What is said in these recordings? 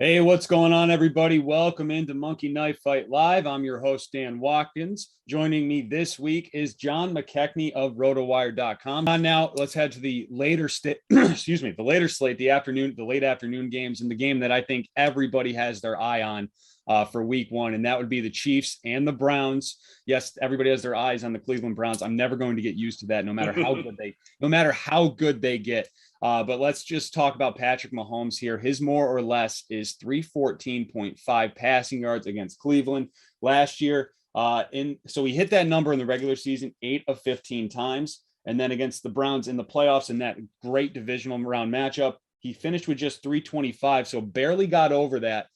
Hey, what's going on, everybody? Welcome into Monkey Knife Fight Live. I'm your host, Dan Watkins. Joining me this week is John McKechnie of Rotowire.com. Now, let's head to the later the later slate, the late afternoon games, and the game that I think everybody has their eye on for week one, and that would be the Chiefs and the Browns. Yes, everybody has their eyes on the Cleveland Browns. I'm never going to get used to that, no matter how good they get. But let's just talk about Patrick Mahomes here. His more or less is 314.5 passing yards against Cleveland last year. So he hit that number in the regular season 8 of 15 times. And then against the Browns in the playoffs in that great divisional round matchup, he finished with just 325. So barely got over that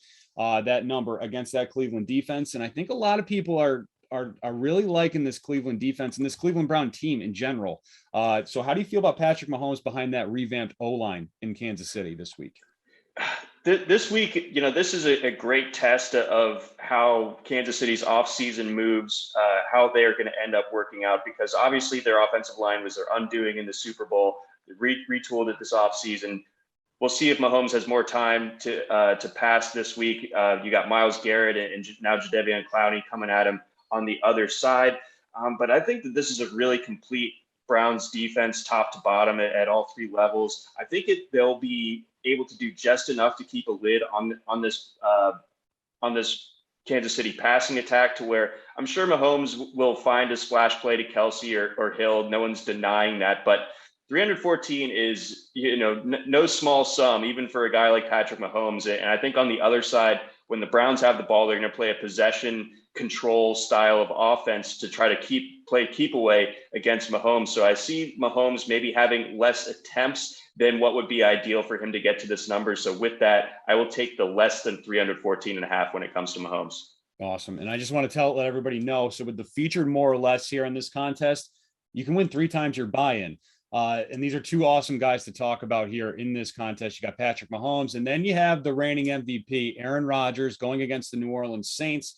number against that Cleveland defense. And I think a lot of people are really liking this Cleveland defense and this Cleveland Brown team in general. So how do you feel about Patrick Mahomes behind that revamped O-line in Kansas City this week? This week, this is a great test of how Kansas City's offseason moves, how they're going to end up working out, because obviously their offensive line was their undoing in the Super Bowl. They retooled it this offseason. We'll see if Mahomes has more time to pass this week. You got Myles Garrett and now Jadeveon Clowney coming at him on the other side. But I think that this is a really complete Browns defense, top to bottom at all three levels. I think they'll be able to do just enough to keep a lid on this Kansas City passing attack, to where I'm sure Mahomes will find a splash play to Kelsey or Hill. No one's denying that, but 314 is, no small sum, even for a guy like Patrick Mahomes. And I think on the other side, when the Browns have the ball, they're going to play a possession control style of offense to try to keep away against Mahomes. So I see Mahomes maybe having less attempts than what would be ideal for him to get to this number. So with that, I will take the less than 314.5 when it comes to Mahomes. Awesome. And I just want to let everybody know. So with the featured more or less here in this contest, you can win 3 times your buy-in. And these are 2 awesome guys to talk about here in this contest. You got Patrick Mahomes, and then you have the reigning MVP, Aaron Rodgers, going against the New Orleans Saints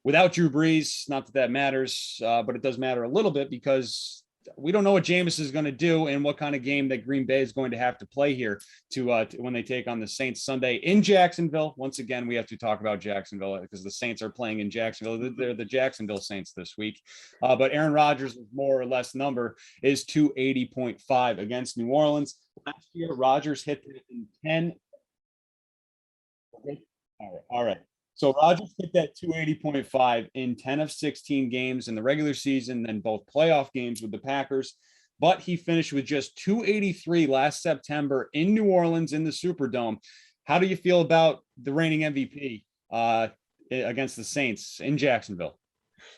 without Drew Brees. Not that matters, but it does matter a little bit because we don't know what Jameis is going to do and what kind of game that Green Bay is going to have to play here to when they take on the Saints Sunday in Jacksonville. Once again, we have to talk about Jacksonville because the Saints are playing in Jacksonville. They're the Jacksonville Saints this week. But Aaron Rodgers' more or less number is 280.5 against New Orleans. Last year, Rodgers hit it in 10. All right. So Rodgers hit that 280.5 in 10 of 16 games in the regular season, then both playoff games with the Packers. But he finished with just 283 last September in New Orleans in the Superdome. How do you feel about the reigning MVP against the Saints in Jacksonville?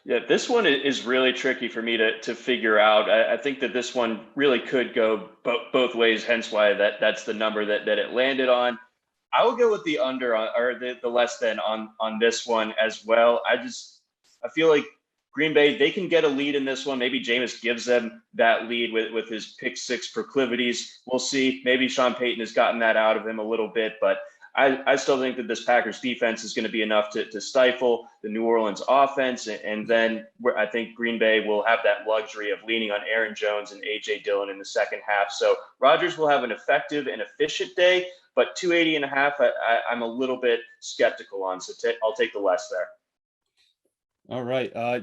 Yeah, this one is really tricky for me to figure out. I think that this one really could go both ways, hence why that's the number that it landed on. I will go with the under or the less than on this one as well. I feel like Green Bay, they can get a lead in this one. Maybe Jameis gives them that lead with his pick 6 proclivities. We'll see. Maybe Sean Payton has gotten that out of him a little bit, but I still think that this Packers defense is going to be enough to stifle the New Orleans offense. And then I think Green Bay will have that luxury of leaning on Aaron Jones and A.J. Dillon in the second half. So Rodgers will have an effective and efficient day, but 280.5, I'm a little bit skeptical on. So I'll take the less there. All right. I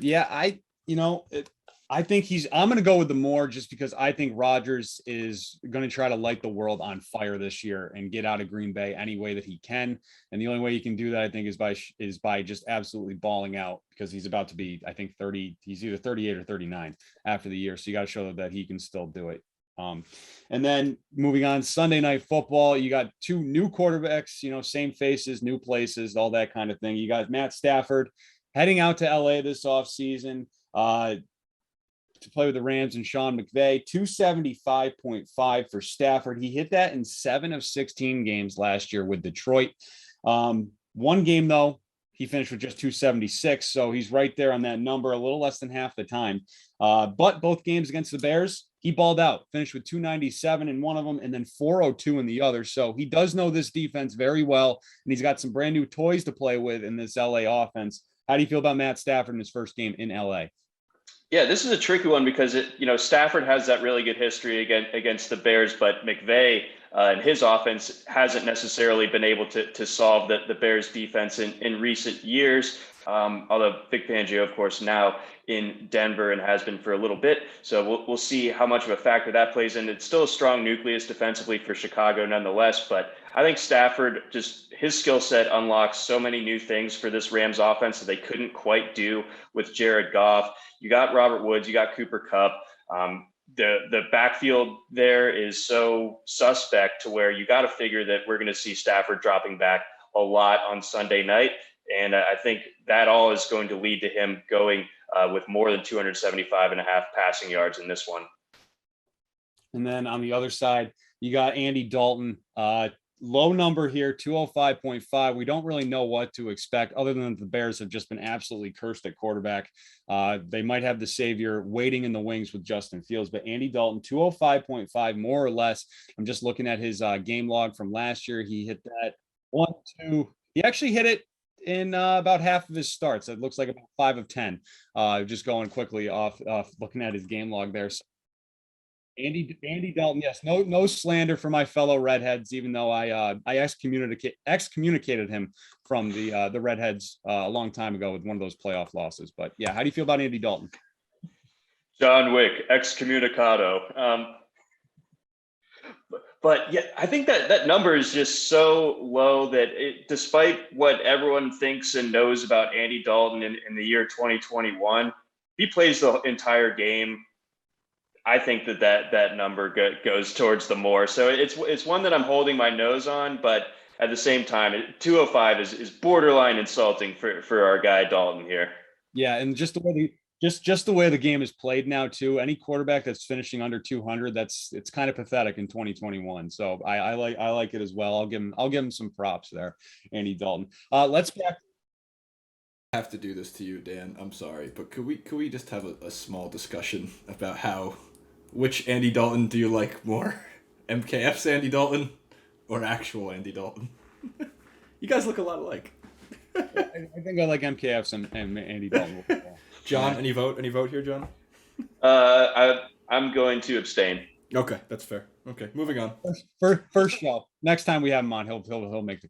think I'm going to go with the more just because I think Rodgers is going to try to light the world on fire this year and get out of Green Bay any way that he can. And the only way he can do that, I think, is by just absolutely balling out, because he's about to be, I think, 30. He's either 38 or 39 after the year. So you got to show that he can still do it. And then moving on, Sunday Night Football, you got 2 new quarterbacks, same faces, new places, all that kind of thing. You got Matt Stafford heading out to LA this offseason to play with the Rams and Sean McVay. 275.5 for Stafford. He hit that in 7 of 16 games last year with Detroit. One game, though, he finished with just 276, so he's right there on that number, a little less than half the time. But both games against the Bears, he balled out, finished with 297 in one of them and then 402 in the other. So he does know this defense very well, and he's got some brand new toys to play with in this LA offense. How do you feel about Matt Stafford in his first game in LA? Yeah, this is a tricky one because Stafford has that really good history against the Bears, but McVay, and his offense hasn't necessarily been able to solve the Bears defense in recent years. Although Vic Fangio, of course, now in Denver and has been for a little bit. So we'll see how much of a factor that plays in. It's still a strong nucleus defensively for Chicago nonetheless, but I think Stafford, just his skill set unlocks so many new things for this Rams offense that they couldn't quite do with Jared Goff. You got Robert Woods, you got Cooper Kupp. The backfield there is so suspect to where you got to figure that we're going to see Stafford dropping back a lot on Sunday night. And I think that all is going to lead to him going with more than 275.5 passing yards in this one. And then on the other side, you got Andy Dalton. Low number here, 205.5. We don't really know what to expect other than the Bears have just been absolutely cursed at quarterback. They might have the savior waiting in the wings with Justin Fields, but Andy Dalton, 205.5, more or less. I'm just looking at his game log from last year. He hit that 1, 2. He actually hit it in about half of his starts. It looks like about 5 of 10. Just going quickly off looking at his game log there. So Andy Dalton, yes, no slander for my fellow redheads, even though I excommunicated him from the redheads a long time ago with one of those playoff losses. But yeah, how do you feel about Andy Dalton? John Wick, excommunicado. But yeah, I think that number is just so low that despite what everyone thinks and knows about Andy Dalton in the year 2021, he plays the entire game. I think that number goes towards the more. So it's one that I'm holding my nose on, but at the same time, 205 is borderline insulting for our guy Dalton here. Yeah, and just the way the game is played now too. Any quarterback that's finishing under 200, it's kind of pathetic in 2021. So I like it as well. I'll give him some props there, Andy Dalton. Let's back. I have to do this to you, Dan. I'm sorry, but could we just have a small discussion about which Andy Dalton do you like more? MKF's Andy Dalton or actual Andy Dalton? You guys look a lot alike. I think I like MKF's and Andy Dalton. John, any vote here, John? I'm going to abstain. Okay, that's fair. Okay, moving on. First show. Next time we have him on, he'll make the.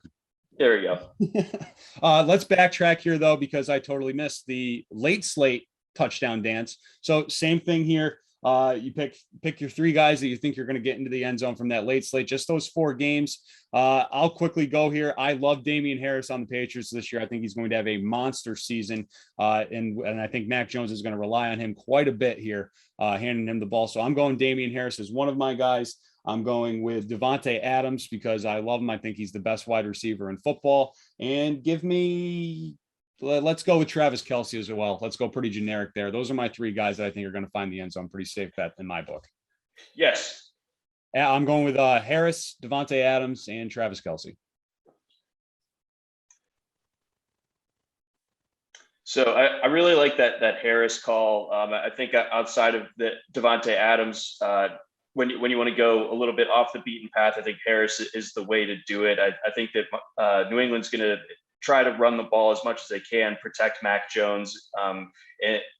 There we go. Let's backtrack here though, because I totally missed the late slate touchdown dance. So same thing here. You pick your 3 guys that you think you're going to get into the end zone from that late slate, just those 4 games. I'll quickly go here. I love Damian Harris on the Patriots this year. I think he's going to have a monster season. And I think Mac Jones is going to rely on him quite a bit here, handing him the ball. So I'm going Damian Harris as one of my guys. I'm going with Davante Adams because I love him. I think he's the best wide receiver in football. And let's go with Travis Kelce as well. Let's go pretty generic there. Those are my 3 guys that I think are going to find the end zone. Pretty safe bet in my book. Yes. I'm going with Harris, Davante Adams, and Travis Kelce. So I really like that Harris call. I think outside of the Davante Adams, when you want to go a little bit off the beaten path, I think Harris is the way to do it. I think that New England's going to try to run the ball as much as they can, protect Mac Jones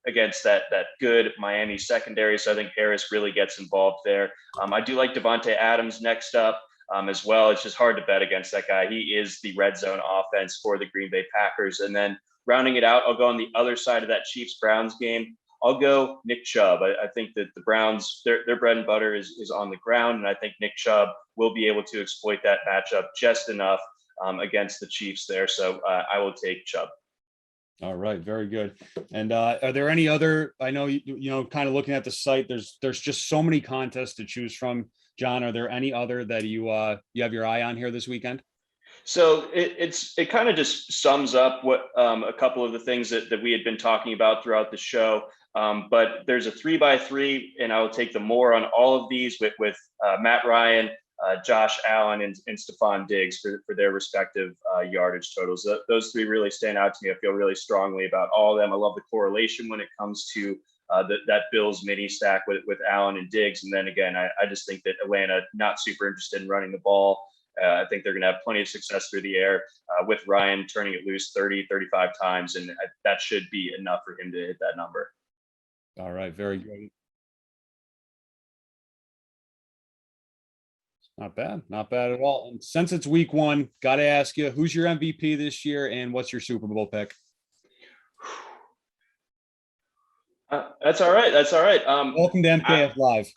against that good Miami secondary. So I think Harris really gets involved there. I do like Davante Adams next up as well. It's just hard to bet against that guy. He is the red zone offense for the Green Bay Packers. And then rounding it out, I'll go on the other side of that Chiefs-Browns game. I'll go Nick Chubb. I think that the Browns, their bread and butter is on the ground, and I think Nick Chubb will be able to exploit that matchup just enough against the Chiefs there. So I will take Chubb. All right, very good. And are there any other? I know you know, kind of looking at the site. There's just so many contests to choose from. John, are there any other that you have your eye on here this weekend? So it kind of just sums up what a couple of the things that we had been talking about throughout the show. But there's a 3x3, and I will take the more on all of these with Matt Ryan, Josh Allen, and Stephon Diggs for their respective yardage totals. Those 3 really stand out to me. I feel really strongly about all of them. I love the correlation when it comes to that Bills mini stack with Allen and Diggs. And then again, I just think that Atlanta not super interested in running the ball. I think they're going to have plenty of success through the air with Ryan turning it loose 30, 35 times. And that should be enough for him to hit that number. All right. Very good. Not bad at all. And since it's week 1, got to ask you, who's your MVP this year and what's your Super Bowl pick? That's all right. Welcome to MKF Live.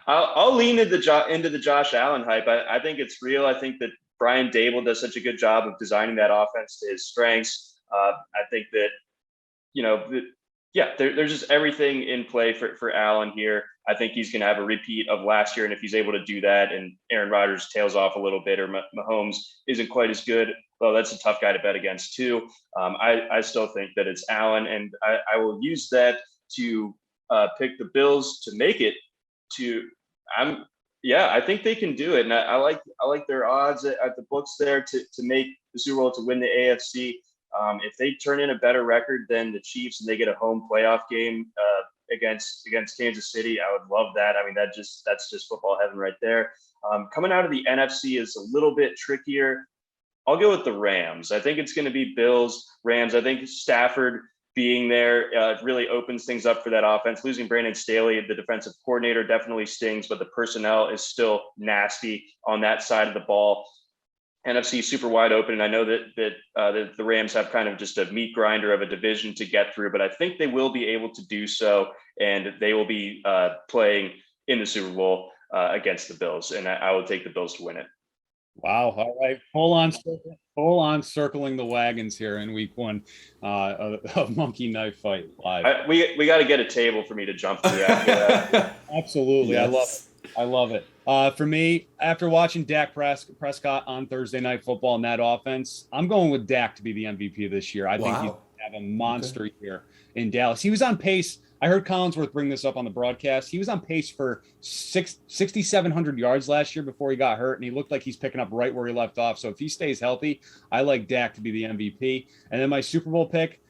I'll lean into the Josh Allen hype. I think it's real. I think that Brian Dable does such a good job of designing that offense to his strengths. I think that, there's just everything in play for Allen here. I think he's going to have a repeat of last year. And if he's able to do that and Aaron Rodgers tails off a little bit or Mahomes isn't quite as good, well, that's a tough guy to bet against too. I still think that it's Allen, and I will use that to pick the Bills to make it to I think they can do it. And I like their odds at the books there to make the Super Bowl, to win the AFC. If they turn in a better record than the Chiefs and they get a home playoff game against Kansas City, I would love that. I mean, that's just football heaven right there. Coming out of the NFC is a little bit trickier. I'll go with the Rams. I think it's going to be Bills, Rams. I think Stafford being there really opens things up for that offense. Losing Brandon Staley, the defensive coordinator, definitely stings, but the personnel is still nasty on that side of the ball. NFC super wide open, and I know that the Rams have kind of just a meat grinder of a division to get through, but I think they will be able to do so, and they will be playing in the Super Bowl against the Bills, and I will take the Bills to win it. Wow. All right. Full on circling the wagons here in week 1 of Monkey Knife Fight Live. We got to get a table for me to jump through after that. Absolutely. Yes. I love it. For me, after watching Dak Prescott on Thursday Night Football in that offense, I'm going with Dak to be the MVP this year. I think he's going to have a monster year in Dallas. He was on pace. I heard Collinsworth bring this up on the broadcast. He was on pace for 6,700 yards last year before he got hurt, and he looked like he's picking up right where he left off. So if he stays healthy, I like Dak to be the MVP. And then my Super Bowl pick,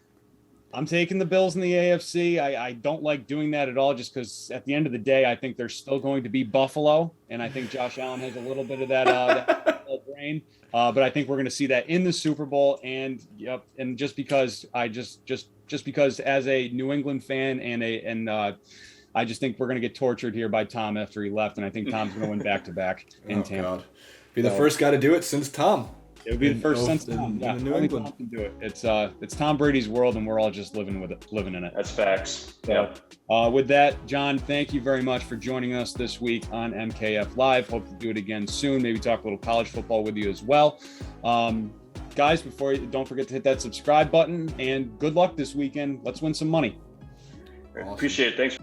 I'm taking the Bills in the AFC. I don't like doing that at all, just because at the end of the day, I think they're still going to be Buffalo, and I think Josh Allen has a little bit of that brain. But I think we're going to see that in the Super Bowl, and just because because as a New England fan I just think we're going to get tortured here by Tom after he left, and I think Tom's going to win back-to-back in Tampa. God. Be the first guy to do it since Tom. It would be the first since Tom. Yeah, New England. Tom can do it. It's Tom Brady's world, and we're all just living in it. That's facts. So, with that, John, thank you very much for joining us this week on MKF Live. Hope to do it again soon. Maybe talk a little college football with you as well. Guys, don't forget to hit that subscribe button, and good luck this weekend. Let's win some money. Awesome. Appreciate it. Thanks.